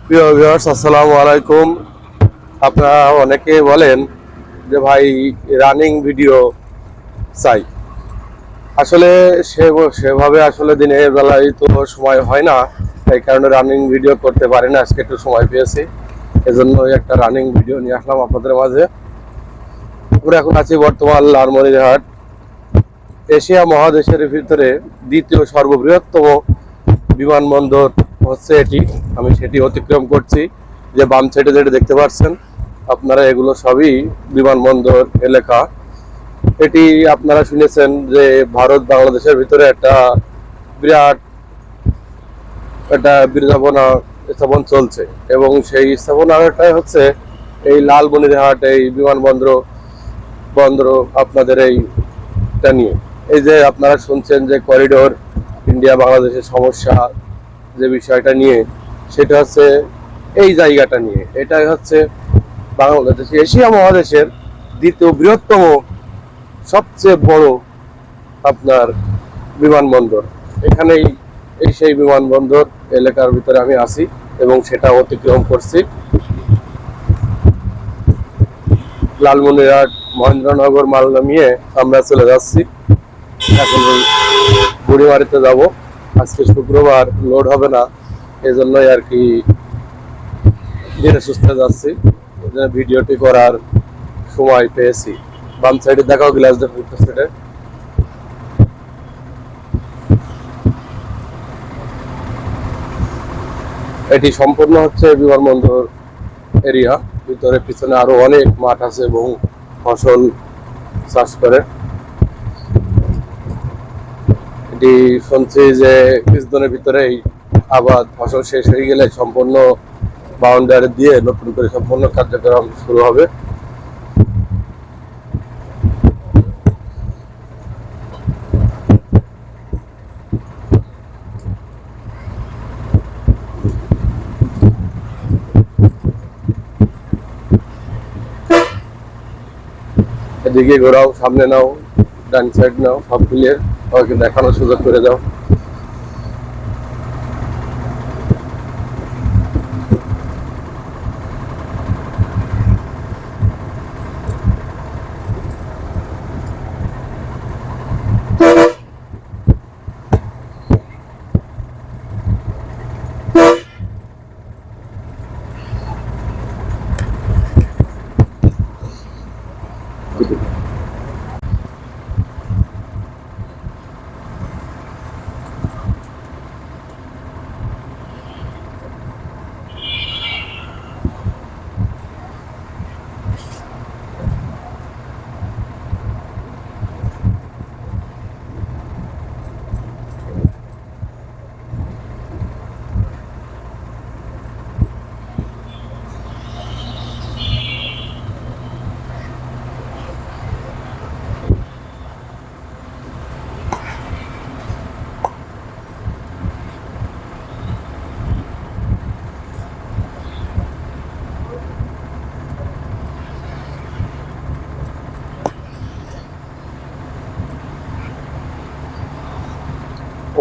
প্রিয় ভিউয়ার্স, আসসালামু আলাইকুম। আপনারা অনেকে বলেন যে ভাই রানিং ভিডিও চাই। আসলে সেভাবে আসলে দিনের বেলায় তো সময় হয় না, এই কারণে রানিং ভিডিও করতে পারি না। আজকে একটু সময় পেয়েছি, এজন্য একটা রানিং ভিডিও নিয়ে আসলাম আপনাদের মাঝে। আমরা এখন আছি বর্তমান লালমনিরহাট, এশিয়া মহাদেশের ভিতরে দ্বিতীয় সর্ববৃহত্তম বিমানবন্দর হচ্ছে এটি। আমি সেটি অতিক্রম করছি। যে বাম সাইডে যেটা দেখতে পাচ্ছেন আপনারা, এগুলো সবই বিমানবন্দর এলাকা। এটি আপনারা শুনেছেন যে ভারত বাংলাদেশের ভিতরে একটা বিরাট একটা স্থাপন চলছে, এবং সেই স্থাপনাটাই হচ্ছে এই লালমনিরহাট এই বিমানবন্দর বন্দর আপনাদের এইটা নিয়ে। এই যে আপনারা শুনছেন যে করিডোর ইন্ডিয়া বাংলাদেশের সমস্যা, যে বিষয়টা নিয়ে, সেটা হচ্ছে এই জায়গাটা নিয়ে। এটাই হচ্ছে বাংলাদেশ এশিয়া মহাদেশের দ্বিতীয় বৃহত্তম সবচেয়ে বড় আপনার বিমানবন্দর। এখানেই এই সেই বিমানবন্দর এলাকার ভিতরে আমি আছি এবং সেটা অতিক্রম করছি। লালমনিরহাট মহেন্দ্রনগর মাল নামিয়ে আমরা চলে যাচ্ছি এখন বুড়িমারিতে যাব। আজকে শুক্রবার, লোড হবে না, এজন্যই আর কি ধীরে সুস্থে যাচ্ছি। ভিডিওটি করার সময় পেয়েছি। বাম সাইডে দেখাও গ্লাস সাইডে। এটি সম্পূর্ণ হচ্ছে বিমানবন্দর এরিয়া। ভিতরে পিছনে আরো অনেক মাঠ আছে এবং ফসল চাষ করে। এটি শুনছি যে কিছুদিনের ভিতরেই আবাদ ফসল শেষ হয়ে গেলে সম্পূর্ণ বাউন্ডারি দিয়ে নতুন করে সম্পূর্ণ কার্যক্রম শুরু হবে। এদিকে ঘোরাও, সামনে নাও, ডান সাইড নাও, সব মিলিয়ে সবাইকে দেখানোর সুযোগ করে দাও।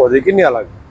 ওদিকে নিয়ে লাগবে।